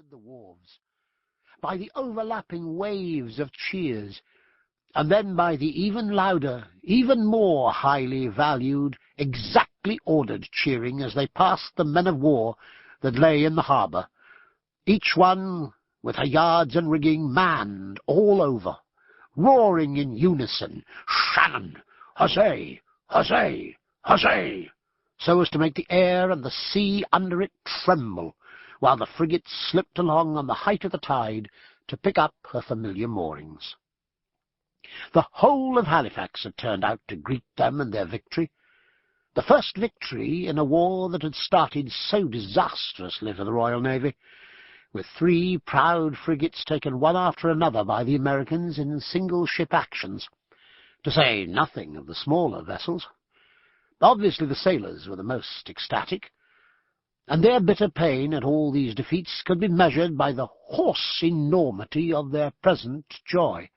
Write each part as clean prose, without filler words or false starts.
cleared the wharves, by the overlapping waves of cheers, and then by the even louder, even more highly valued, exactly ordered cheering as they passed the men of war that lay in the harbour, each one with her yards and rigging manned all over, roaring in unison, "Shannon! Huzzay! Huzzay! Huzzay!" so as to make the air and the sea under it tremble, while the frigate slipped along on the height of the tide to pick up her familiar moorings. The whole of Halifax had turned out to greet them and their victory, the first victory in a war that had started so disastrously for the Royal Navy, with 3 proud frigates taken one after another by the Americans in single-ship actions, to say nothing of the smaller vessels. Obviously the sailors were the most ecstatic, and their bitter pain at all these defeats could be measured by the horse enormity of their present joy.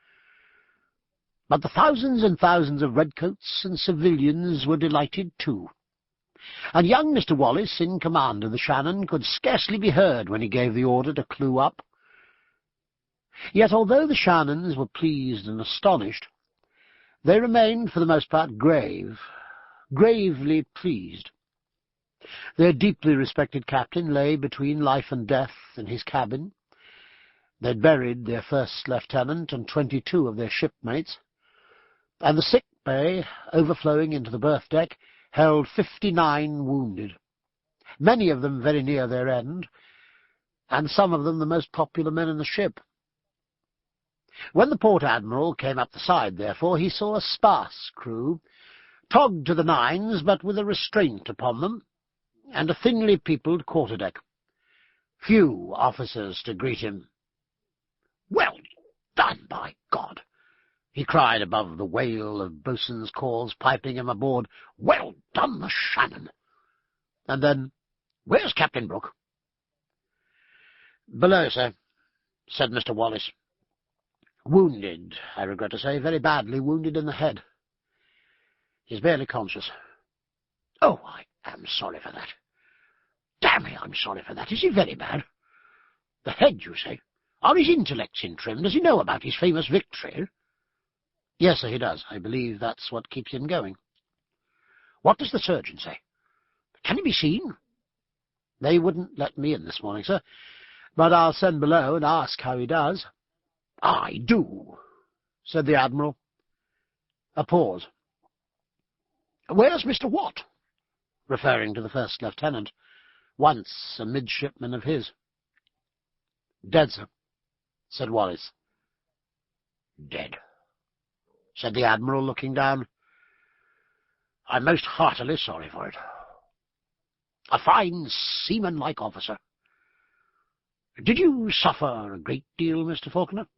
But the thousands and thousands of redcoats and civilians were delighted too, and young Mr. Wallace, in command of the Shannon, could scarcely be heard when he gave the order to clew up. Yet although the Shannons were pleased and astonished, they remained for the most part gravely pleased. Their deeply respected captain lay between life and death in his cabin. They'd buried their first lieutenant and 22 of their shipmates, and the sick bay, overflowing into the berth deck, held 59 wounded, many of them very near their end, and some of them the most popular men in the ship. When the port admiral came up the side, therefore, he saw a sparse crew, togged to the nines, but with a restraint upon them, and a thinly peopled quarter-deck. Few officers to greet him. "Well done, by God!" he cried above the wail of boatswain's calls piping him aboard. "Well done, the Shannon!" And then, "Where's Captain Brooke?" "Below, sir," said Mr. Wallace. "Wounded, I regret to say, very badly wounded in the head. He's barely conscious." "Oh, I am sorry for that. Damn me, I'm sorry for that. Is he very bad?" "The head, you say? Are his intellects in trim? Does he know about his famous victory?" "Yes, sir, he does. I believe that's what keeps him going." "What does the surgeon say? Can he be seen?" "They wouldn't let me in this morning, sir, but I'll send below and ask how he does." "I do," said the Admiral. A pause. "Where's Mr. Watt?" referring to the first lieutenant, once a midshipman of his. "Dead, sir," said Wallace. "Dead," said the Admiral, looking down. "I'm most heartily sorry for it. A fine seaman-like officer. Did you suffer a great deal, Mr. Faulkner?"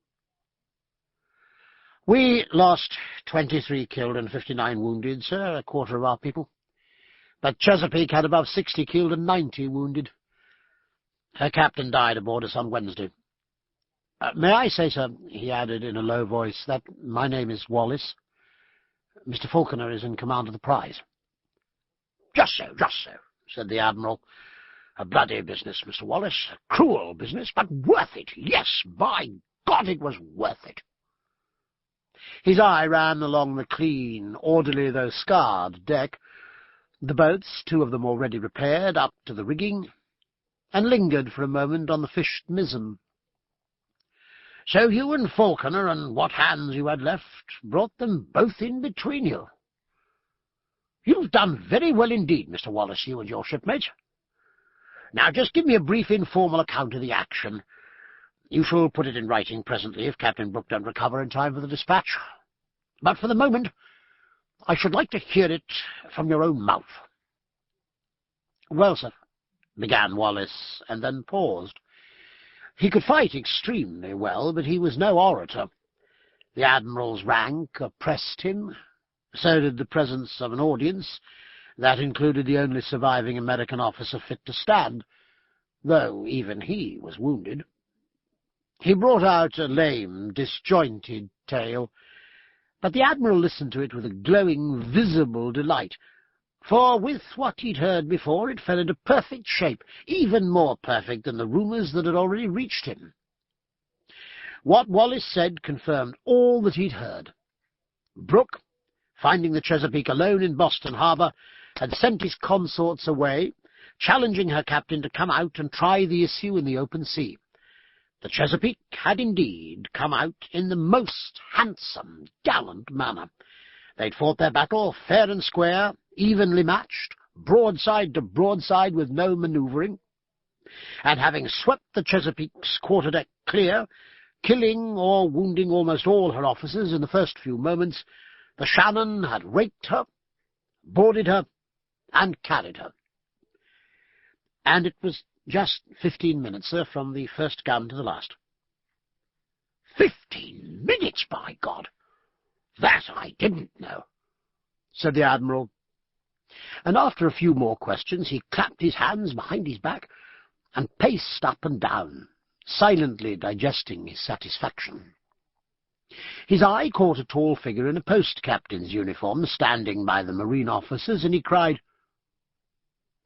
"We lost 23 killed and 59 wounded, sir, a quarter of our people. But Chesapeake had above 60 killed and 90 wounded. Her captain died aboard us on Wednesday. May I say, sir," he added in a low voice, "that my name is Wallace. Mr. Faulkner is in command of the prize." Just so," said the Admiral. "A bloody business, Mr. Wallace, a cruel business, but worth it. Yes, by God, it was worth it." His eye ran along the clean, orderly though scarred deck, the boats, 2 of them already repaired, up to the rigging, and lingered for a moment on the fished mizzen. "So you and Faulkner, and what hands you had left, brought them both in between you. You've done very well indeed, Mr. Wallace, you and your shipmates. Now just give me a brief informal account of the action. You shall put it in writing presently if Captain Brooke don't recover in time for the dispatch. But for the moment, I should like to hear it from your own mouth." "Well, sir," began Wallace, and then paused. He could fight extremely well, but he was no orator. The Admiral's rank oppressed him. So did the presence of an audience. That included the only surviving American officer fit to stand, though even he was wounded. He brought out a lame, disjointed tale, but the Admiral listened to it with a glowing, visible delight. For with what he'd heard before, it fell into perfect shape, even more perfect than the rumours that had already reached him. What Wallace said confirmed all that he'd heard. Brooke, finding the Chesapeake alone in Boston Harbour, had sent his consorts away, challenging her captain to come out and try the issue in the open sea. The Chesapeake had indeed come out in the most handsome, gallant manner. They'd fought their battle fair and square, evenly matched, broadside to broadside with no manoeuvring, and having swept the Chesapeake's quarterdeck clear, killing or wounding almost all her officers in the first few moments, the Shannon had raked her, boarded her, and carried her. And it was just 15 minutes, sir, from the first gun to the last. 15 minutes, by God! That I didn't know, said the Admiral. And after a few more questions, he clapped his hands behind his back and paced up and down, silently digesting his satisfaction. His eye caught a tall figure in a post-captain's uniform standing by the marine officers, and he cried,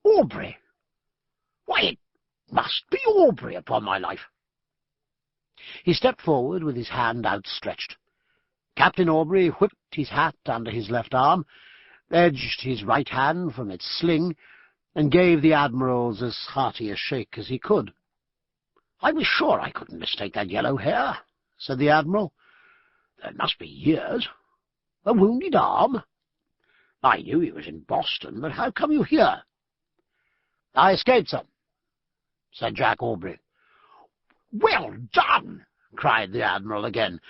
"Aubrey! Why, it must be Aubrey, upon my life!" He stepped forward with his hand outstretched. Captain Aubrey whipped his hat under his left arm, edged his right hand from its sling, and gave the Admiral's as hearty a shake as he could. "I was sure I couldn't mistake that yellow hair," said the Admiral. "There must be years. A wounded arm? I knew he was in Boston, but how come you here?" "I escaped, sir," said Jack Aubrey. "Well done!" cried the Admiral again.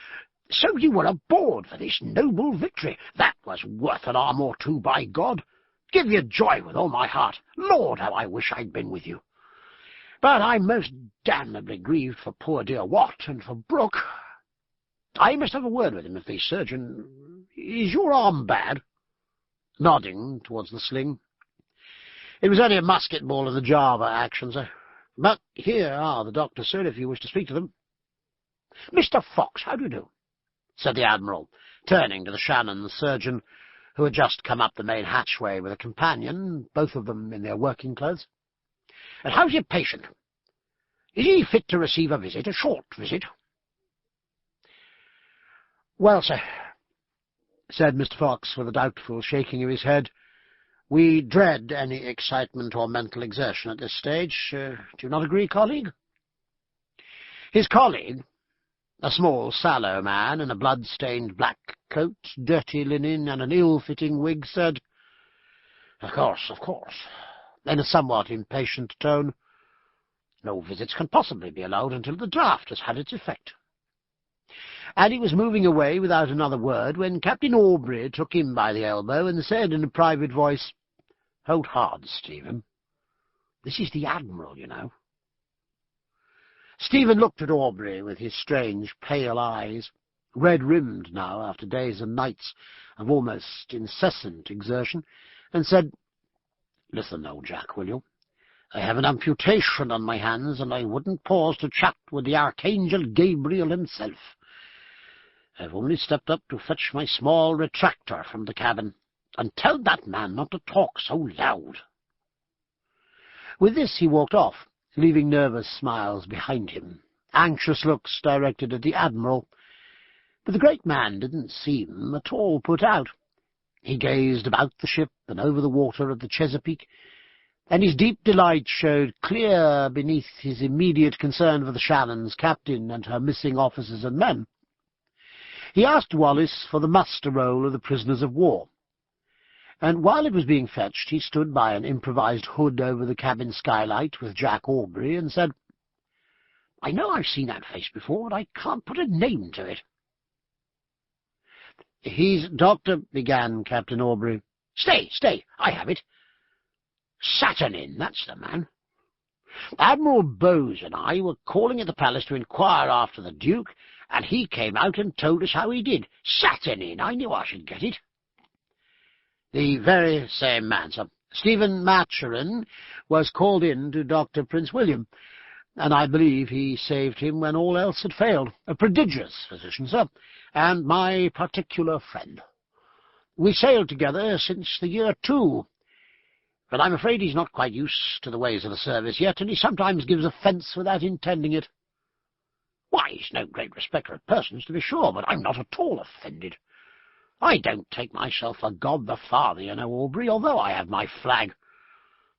"So you were aboard for this noble victory. That was worth an arm or two, by God. Give you joy with all my heart. Lord, how I wish I'd been with you. But I'm most damnably grieved for poor dear Watt and for Brooke. I must have a word with him if the surgeon... Is your arm bad?" Nodding towards the sling. "It was only a musket ball in the Java action, sir. But here are the doctors, sir, if you wish to speak to them." "Mr. Fox, how do you do?" said the Admiral, turning to the Shannon surgeon, who had just come up the main hatchway with a companion, both of them in their working clothes. "And how's your patient? Is he fit to receive a visit, a short visit?" "Well, sir," said Mr. Fox, with a doubtful shaking of his head, "we dread any excitement or mental exertion at this stage. Do you not agree, colleague?" His colleague, a small, sallow man in a blood-stained black coat, dirty linen, and an ill-fitting wig, said, Of course," in a somewhat impatient tone. "No visits can possibly be allowed until the draft has had its effect." And he was moving away without another word when Captain Aubrey took him by the elbow and said in a private voice, "Hold hard, Stephen. This is the Admiral, you know." Stephen looked at Aubrey with his strange, pale eyes, red-rimmed now after days and nights of almost incessant exertion, and said, "Listen, old Jack, will you? I have an amputation on my hands, and I wouldn't pause to chat with the Archangel Gabriel himself. I've only stepped up to fetch my small retractor from the cabin, and tell that man not to talk so loud." With this he walked off, leaving nervous smiles behind him, anxious looks directed at the Admiral. But the great man didn't seem at all put out. He gazed about the ship and over the water of the Chesapeake, and his deep delight showed clear beneath his immediate concern for the Shannon's captain and her missing officers and men. He asked Wallace for the muster roll of the prisoners of war, and while it was being fetched, he stood by an improvised hood over the cabin skylight with Jack Aubrey and said, "I know I've seen that face before, but I can't put a name to it." "He's Dr. began Captain Aubrey. Stay, I have it. Saturnine, that's the man. Admiral Bowes and I were calling at the palace to inquire after the Duke, and he came out and told us how he did. Saturnine, I knew I should get it." "The very same man, sir. Stephen Maturin was called in to Dr. Prince William, and I believe he saved him when all else had failed. A prodigious physician, sir, and my particular friend. We sailed together since the year 2, but I'm afraid he's not quite used to the ways of the service yet, and he sometimes gives offence without intending it. Why, he's no great respecter of persons, to be sure, but I'm not at all offended. I don't take myself for God the Father, you know, Aubrey, although I have my flag.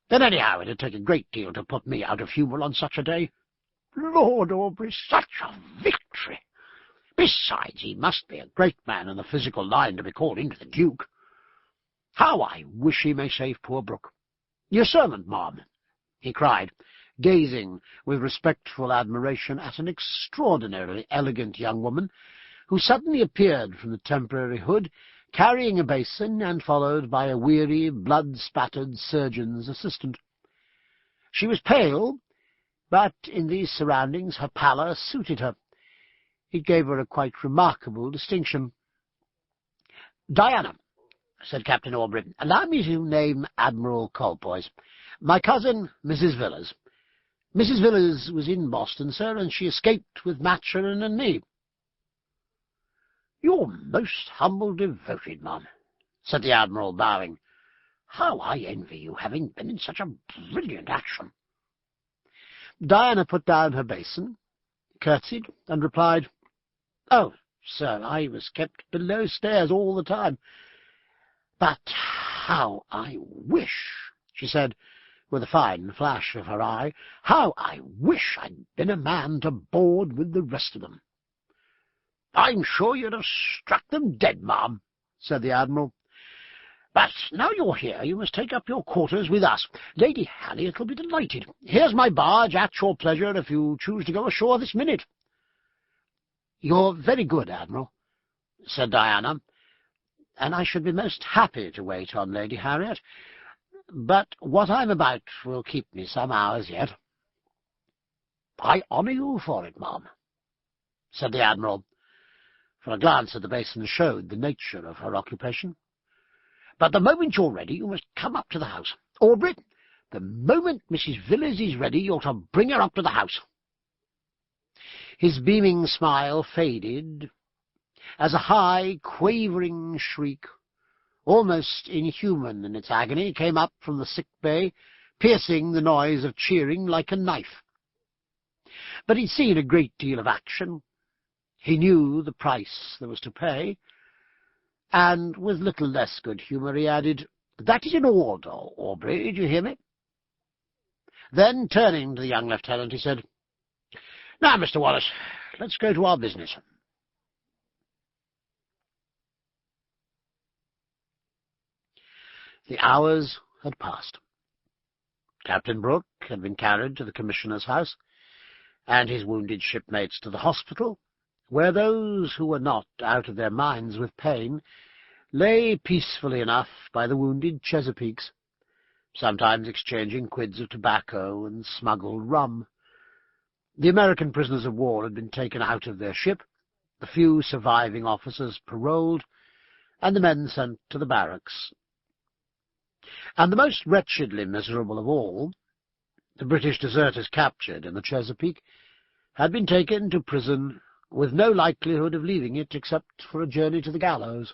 Then anyhow, it'd take a great deal to put me out of humour on such a day. Lord, Aubrey, such a victory! Besides, he must be a great man in the physical line to be called into the Duke. How I wish he may save poor Brooke. Your servant, ma'am, he cried, gazing with respectful admiration at an extraordinarily elegant young woman who suddenly appeared from the temporary hood, carrying a basin and followed by a weary, blood-spattered surgeon's assistant. She was pale, but in these surroundings her pallor suited her. It gave her a quite remarkable distinction. "Diana," said Captain Aubrey, "allow me to name Admiral Colpoys. My cousin, Mrs. Villiers. Mrs. Villiers was in Boston, sir, and she escaped with Maturin and me." "You're most humble devoted, ma'am," said the Admiral, bowing. "How I envy you, having been in such a brilliant action." Diana put down her basin, curtsied, and replied, "Oh, sir, I was kept below stairs all the time. But how I wish," she said, with a fine flash of her eye, "how I wish I'd been a man to board with the rest of them." "I'm sure you'd have struck them dead, ma'am," said the Admiral. "But now you're here, you must take up your quarters with us. Lady Harriet will be delighted. Here's my barge, at your pleasure, if you choose to go ashore this minute." "You're very good, Admiral," said Diana, "and I should be most happy to wait on Lady Harriet, but what I'm about will keep me some hours yet." "I honour you for it, ma'am," said the Admiral, for a glance at the basin showed the nature of her occupation. "But the moment you're ready, you must come up to the house. Aubrey, the moment Mrs. Villiers is ready, you're to bring her up to the house." His beaming smile faded as a high, quavering shriek, almost inhuman in its agony, came up from the sick bay, piercing the noise of cheering like a knife. But he'd seen a great deal of action. He knew the price there was to pay, and with little less good humour he added, "That is in order, Aubrey, do you hear me?" Then, turning to the young lieutenant, he said, "Now, Mr. Wallace, let's go to our business." The hours had passed. Captain Brooke had been carried to the Commissioner's house, and his wounded shipmates to the hospital, where those who were not out of their minds with pain lay peacefully enough by the wounded Chesapeakes, sometimes exchanging quids of tobacco and smuggled rum. The American prisoners of war had been taken out of their ship, the few surviving officers paroled, and the men sent to the barracks. And the most wretchedly miserable of all, the British deserters captured in the Chesapeake, had been taken to prison with no likelihood of leaving it except for a journey to the gallows.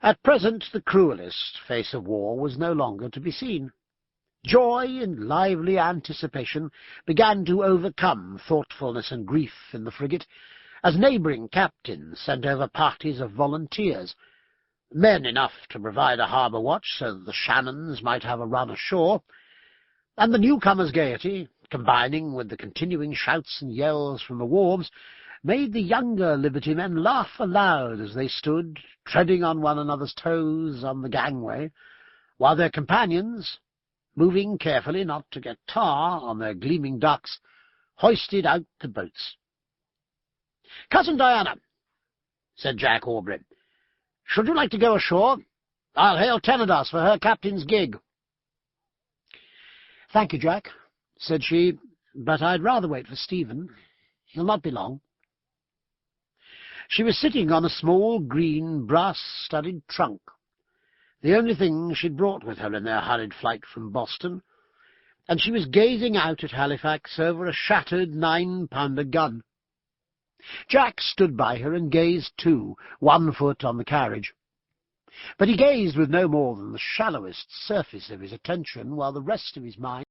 At present the cruellest face of war was no longer to be seen. Joy and lively anticipation began to overcome thoughtfulness and grief in the frigate, as neighbouring captains sent over parties of volunteers, men enough to provide a harbour watch so that the Shannons might have a run ashore, and the newcomers' gaiety, combining with the continuing shouts and yells from the wharves, made the younger liberty men laugh aloud as they stood, treading on one another's toes on the gangway, while their companions, moving carefully not to get tar on their gleaming ducks, hoisted out the boats. "Cousin Diana," said Jack Aubrey, "should you like to go ashore? I'll hail Tenedos for her captain's gig." "Thank you, Jack," said she, "but I'd rather wait for Stephen. He'll not be long." She was sitting on a small, green, brass-studded trunk, the only thing she'd brought with her in their hurried flight from Boston, and she was gazing out at Halifax over a shattered 9-pounder gun. Jack stood by her and gazed too, one foot on the carriage. But he gazed with no more than the shallowest surface of his attention, while the rest of his mind